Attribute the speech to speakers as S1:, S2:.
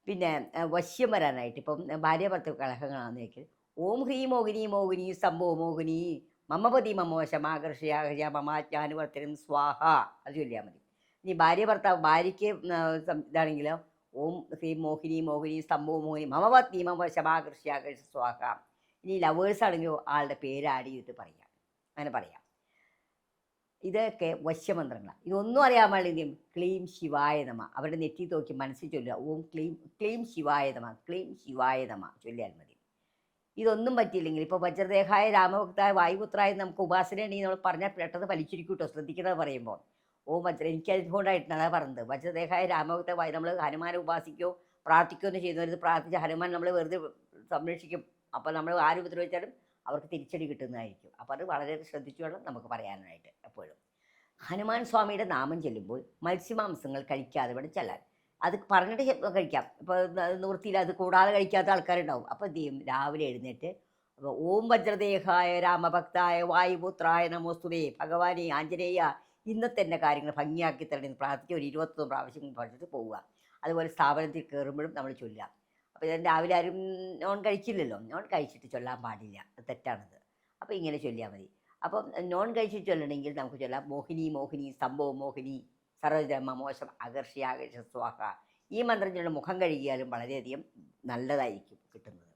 S1: പിന്നെ വശ്യം വരാനായിട്ട് ഇപ്പം ഭാര്യ ഭർത്തൃ കലഹങ്ങളാണെന്ന് ഓം ഹ്രീ മോഹിനി മോഹിനി സംഭവ മോഹിനി മമപതി മമോശമാകർഷയാകർഷ മമാജ്ഞാനുവർത്തനം സ്വാഹ അത് ചൊല്ലിയാൽ മതി. ഇനി ഭാര്യ ഭർത്താവ് ഭാര്യയ്ക്ക് ഇതാണെങ്കിലോ ഓം ഹ്രീം മോഹിനി മോഹിനി സംഭവ മോഹിനി മമപത്നി മമോശമാകർഷയാകർഷ സ്വാഹ. ഇനി ലവേഴ്സ് ആണെങ്കിലോ ആളുടെ പേര് ആഡ് ചെയ്തിട്ട് പറയാം, അങ്ങനെ പറയാം. ഇതൊക്കെ വശ്യമന്ത്രങ്ങളാണ്. ഇതൊന്നും അറിയാൻ പാടില്ല. ക്ലീം ശിവായ നമ അവരുടെ നെറ്റി നോക്കി മനസ്സിൽ ചൊല്ലുക. ഓം ക്ലീം ക്ലീം ശിവായ നമ ക്ലീം ശിവായ നമ ചൊല്ലിയാൽ മതി. ഇതൊന്നും പറ്റിയില്ലെങ്കിൽ ഇപ്പോൾ വജ്രദേഹായ രാമഭക്തായ വായുപുത്രായ നമുക്ക് ഉപാസന ഉണ്ടെങ്കിൽ നമ്മൾ പറഞ്ഞാൽ പെട്ടെന്ന് ഫലിച്ചിരിക്കും കേട്ടോ, ശ്രദ്ധിക്കുന്നത് പറയുമ്പോൾ. ഓം വജ്ര എനിക്ക് അതുകൊണ്ടായിട്ടാണ് അതാ പറഞ്ഞത്. വജ്രദേഹായ രാമഭക്ത വായു നമ്മൾ ഹനുമാനെ ഉപാസിക്കുകയോ പ്രാർത്ഥിക്കുകയോ ഒന്നും ചെയ്യുന്നവരുത്. പ്രാർത്ഥിച്ച ഹനുമാൻ നമ്മൾ വെറുതെ സംരക്ഷിക്കും. അപ്പോൾ നമ്മൾ ആര് ഉപദ്രവിച്ചാലും അവർക്ക് തിരിച്ചടി കിട്ടുന്നതായിരിക്കും. അപ്പോൾ അത് വളരെ ശ്രദ്ധിച്ചു വേണം നമുക്ക് പറയാനായിട്ട് എപ്പോഴും. ഹനുമാൻ സ്വാമിയുടെ നാമം ചെല്ലുമ്പോൾ മത്സ്യമാംസങ്ങൾ കഴിക്കാതെ വേണം ചെല്ലാൻ. അത് പറഞ്ഞിട്ട് കഴിക്കാം. ഇപ്പോൾ നിവൃത്തിയിൽ അത് കൂടാതെ കഴിക്കാത്ത ആൾക്കാരുണ്ടാവും. അപ്പോൾ എന്ത് ചെയ്യും, രാവിലെ എഴുന്നേറ്റ് അപ്പോൾ ഓം വജ്രദേഹായ രാമഭക്തായ വായുപുത്രായ നമോസ്തുതേ ഭഗവാനെ ആഞ്ജനേയ ഇന്നത്തെ എൻ്റെ കാര്യങ്ങൾ ഭംഗിയാക്കി തരണമെന്ന് പ്രാർത്ഥിക്കുക. ഒരു 21 പ്രാവശ്യം പഠിച്ചിട്ട് പോവുക. അതുപോലെ സ്ഥാപനത്തിൽ കയറുമ്പോഴും നമ്മൾ ചൊല്ലുക. അപ്പോൾ ഞാൻ രാവിലെ ആരും നോൺ കഴിച്ചില്ലല്ലോ, നോൺ കഴിച്ചിട്ട് ചൊല്ലാൻ പാടില്ല, തെറ്റാണത്. അപ്പോൾ ഇങ്ങനെ ചൊല്ലിയാൽ മതി. അപ്പം നോൺ കഴിച്ചിട്ട് ചൊല്ലണമെങ്കിൽ നമുക്ക് ചൊല്ലാം മോഹിനി മോഹിനി സംഭവ മോഹിനി സർവജന്മ മോശം അകർഷ്യാകർഷ സ്വാഹ. ഈ മന്ത്രം ചൊല്ലുന്ന മുഖം കഴുകിയാലും വളരെയധികം നല്ലതായിരിക്കും കിട്ടുന്നത്.